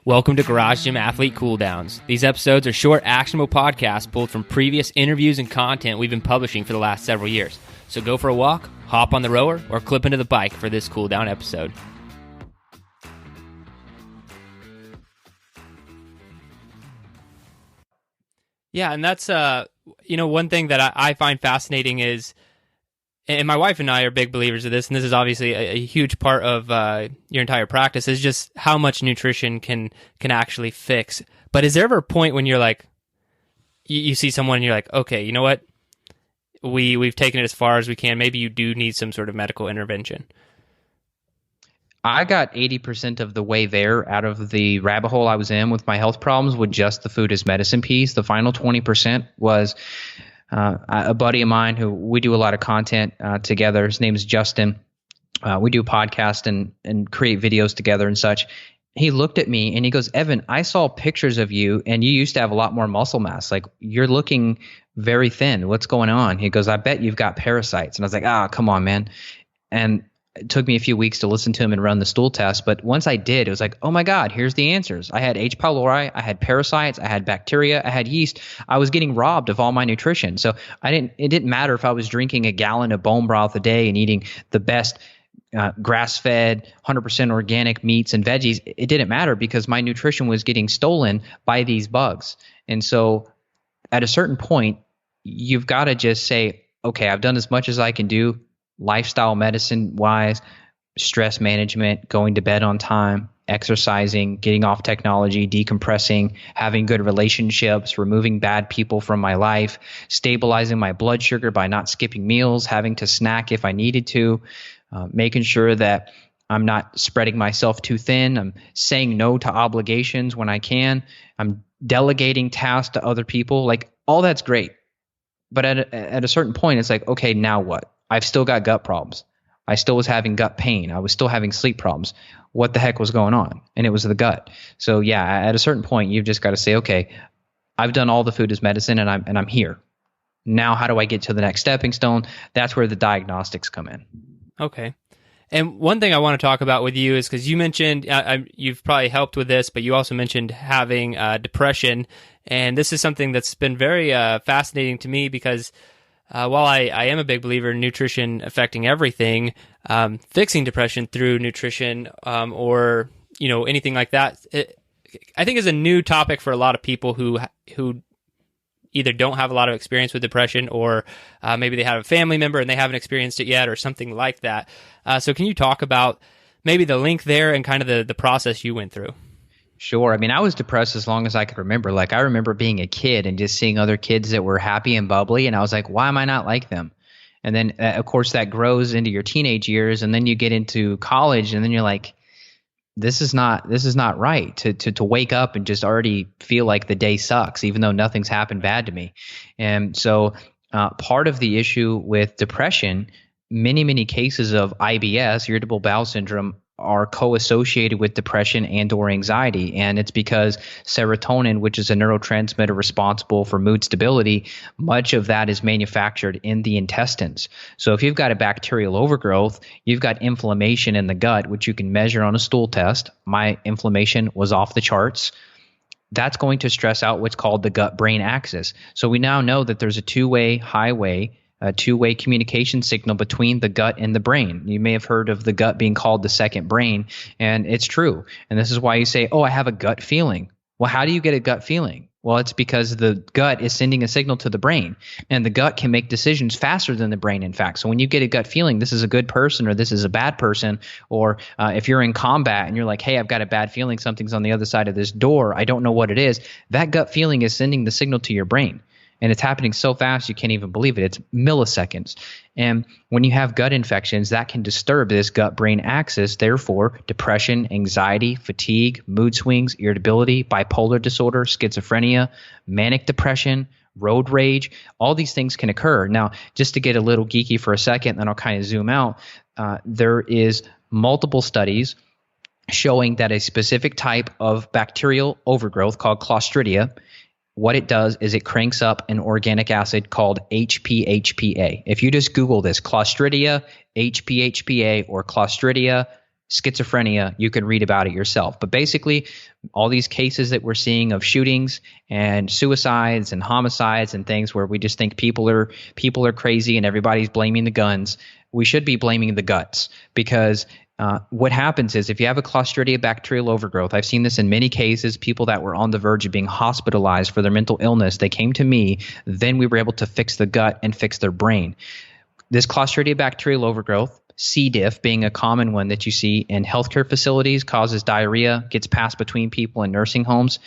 Welcome to Garage Gym Athlete Cool Downs. These episodes are short, actionable podcasts pulled from previous interviews and content we've been publishing for the last several years. So go for a walk, hop on the rower, or clip into the bike for this cool down episode. Yeah, and that's one thing that I find fascinating is, and my wife and I are big believers of this, and this is obviously a huge part of your entire practice, is just how much nutrition can actually fix. But is there ever a point when you're like, you see someone and you're like, okay, you know what? We've taken it as far as we can. Maybe you do need some sort of medical intervention. I got 80% of the way there out of the rabbit hole I was in with my health problems with just the food as medicine piece. The final 20% was a buddy of mine who we do a lot of content together. His name is Justin. We do a podcast and create videos together and such. He looked at me and he goes, Evan, I saw pictures of you and you used to have a lot more muscle mass. Like, you're looking very thin. What's going on? He goes, I bet you've got parasites. And I was like, come on, man. And it took me a few weeks to listen to him and run the stool test. But once I did, it was like, oh my God, here's the answers. I had H. pylori, I had parasites, I had bacteria, I had yeast. I was getting robbed of all my nutrition. So it didn't matter if I was drinking a gallon of bone broth a day and eating the best grass-fed, 100% organic meats and veggies. It didn't matter because my nutrition was getting stolen by these bugs. And so at a certain point, you've got to just say, okay, I've done as much as I can do. Lifestyle medicine wise, stress management, going to bed on time, exercising, getting off technology, decompressing, having good relationships, removing bad people from my life, stabilizing my blood sugar by not skipping meals, having to snack if I needed to, making sure that I'm not spreading myself too thin. I'm saying no to obligations when I can. I'm delegating tasks to other people. Like, all that's great. But at a certain point, it's like, okay, now what? I've still got gut problems. I still was having gut pain. I was still having sleep problems. What the heck was going on? And it was the gut. So yeah, at a certain point, you've just got to say, okay, I've done all the food as medicine and I'm here. Now, how do I get to the next stepping stone? That's where the diagnostics come in. Okay. And one thing I want to talk about with you is because you mentioned, you've probably helped with this, but you also mentioned having depression. And this is something that's been very fascinating to me because while I am a big believer in nutrition affecting everything, fixing depression through nutrition or anything like that, I think is a new topic for a lot of people who either don't have a lot of experience with depression or maybe they have a family member and they haven't experienced it yet or something like that. So can you talk about maybe the link there and kind of the process you went through? Sure. I mean, I was depressed as long as I could remember. Like, I remember being a kid and just seeing other kids that were happy and bubbly, and I was like, why am I not like them? And then, of course, that grows into your teenage years, and then you get into college, and then you're like, this is not right to wake up and just already feel like the day sucks, even though nothing's happened bad to me. And so part of the issue with depression, many cases of IBS, irritable bowel syndrome, are co-associated with depression and or anxiety. And it's because serotonin, which is a neurotransmitter responsible for mood stability, much of that is manufactured in the intestines. So if you've got a bacterial overgrowth, you've got inflammation in the gut, which you can measure on a stool test. My inflammation was off the charts. That's going to stress out what's called the gut-brain axis. So we now know that there's a two-way highway, a two-way communication signal between the gut and the brain. You may have heard of the gut being called the second brain, and it's true. And this is why you say, I have a gut feeling. Well, how do you get a gut feeling? Well, it's because the gut is sending a signal to the brain, and the gut can make decisions faster than the brain, in fact. So when you get a gut feeling, this is a good person or this is a bad person, or if you're in combat and you're like, hey, I've got a bad feeling, something's on the other side of this door, I don't know what it is, that gut feeling is sending the signal to your brain. And it's happening so fast you can't even believe it. It's milliseconds. And when you have gut infections, that can disturb this gut-brain axis. Therefore, depression, anxiety, fatigue, mood swings, irritability, bipolar disorder, schizophrenia, manic depression, road rage, all these things can occur. Now, just to get a little geeky for a second, then I'll kind of zoom out. There is multiple studies showing that a specific type of bacterial overgrowth called Clostridia, what it does is it cranks up an organic acid called HPHPA. If you just Google this, Clostridia, HPHPA, or Clostridia schizophrenia, you can read about it yourself. But basically, all these cases that we're seeing of shootings and suicides and homicides and things where we just think people are crazy and everybody's blaming the guns, we should be blaming the guts, because what happens is if you have a Clostridia bacterial overgrowth, I've seen this in many cases, people that were on the verge of being hospitalized for their mental illness, they came to me, then we were able to fix the gut and fix their brain. This Clostridia bacterial overgrowth, C. diff being a common one that you see in healthcare facilities, causes diarrhea, gets passed between people in nursing homes.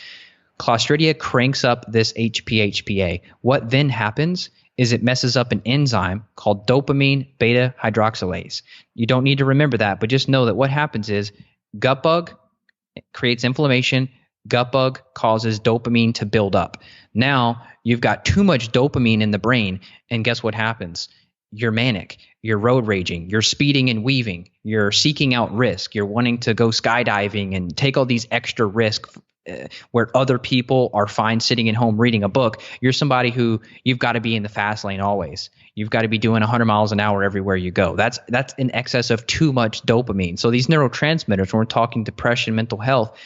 Clostridia cranks up this HPHPA. What then happens is it messes up an enzyme called dopamine beta hydroxylase. You don't need to remember that, but just know that what happens is gut bug creates inflammation. Gut bug causes dopamine to build up. Now you've got too much dopamine in the brain, and guess what happens? You're manic, you're road raging, you're speeding and weaving, you're seeking out risk, you're wanting to go skydiving and take all these extra risks where other people are fine sitting at home reading a book. You're somebody who you've got to be in the fast lane always. You've got to be doing 100 miles an hour everywhere you go. That's in excess of too much dopamine. So these neurotransmitters, when we're talking depression, mental health,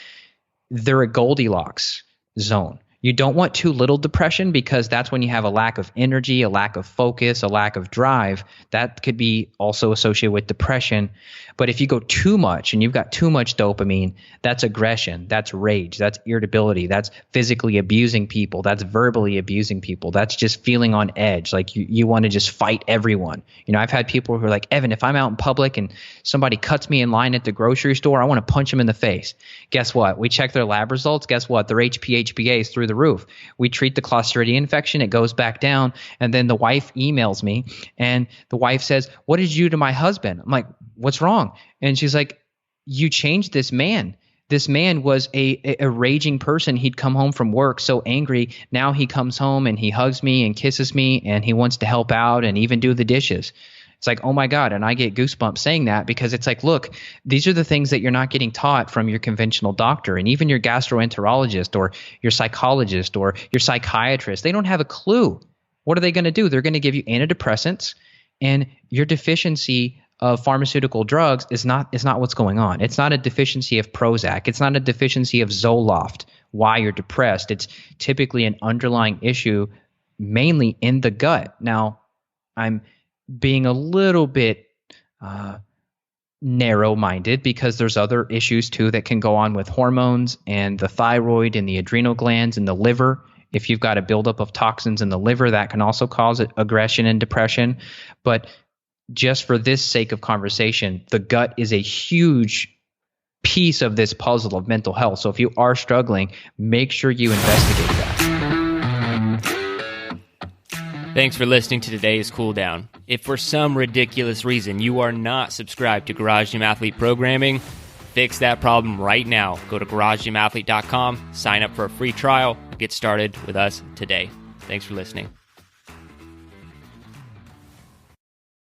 they're a Goldilocks zone. You don't want too little depression, because that's when you have a lack of energy, a lack of focus, a lack of drive. That could be also associated with depression. But if you go too much and you've got too much dopamine, that's aggression, that's rage, that's irritability, that's physically abusing people, that's verbally abusing people, that's just feeling on edge, like you want to just fight everyone. You know, I've had people who are like, Evan, if I'm out in public and somebody cuts me in line at the grocery store, I want to punch them in the face. Guess what? We check their lab results. Guess what? Their HPHPA is through the roof. We treat the Clostridia infection, it goes back down, and then the wife emails me, and the wife says, what did you do to my husband? I'm like, what's wrong? And she's like, you changed this man. This man was a raging person. He'd come home from work so angry. Now he comes home and he hugs me and kisses me, and he wants to help out and even do the dishes. It's like, oh my God. And I get goosebumps saying that, because it's like, look, these are the things that you're not getting taught from your conventional doctor, and even your gastroenterologist or your psychologist or your psychiatrist. They don't have a clue. What are they going to do? They're going to give you antidepressants, and your deficiency of pharmaceutical drugs is not what's going on. It's not a deficiency of Prozac. It's not a deficiency of Zoloft. Why you're depressed. It's typically an underlying issue, mainly in the gut. Now, I'm being a little bit narrow-minded, because there's other issues too that can go on with hormones and the thyroid and the adrenal glands and the liver. If you've got a buildup of toxins in the liver, that can also cause aggression and depression. But just for this sake of conversation, the gut is a huge piece of this puzzle of mental health. So if you are struggling, make sure you investigate that. Thanks for listening to today's Cool Down. If for some ridiculous reason you are not subscribed to Garage Gym Athlete programming, fix that problem right now. Go to GarageGymAthlete.com, sign up for a free trial, get started with us today. Thanks for listening.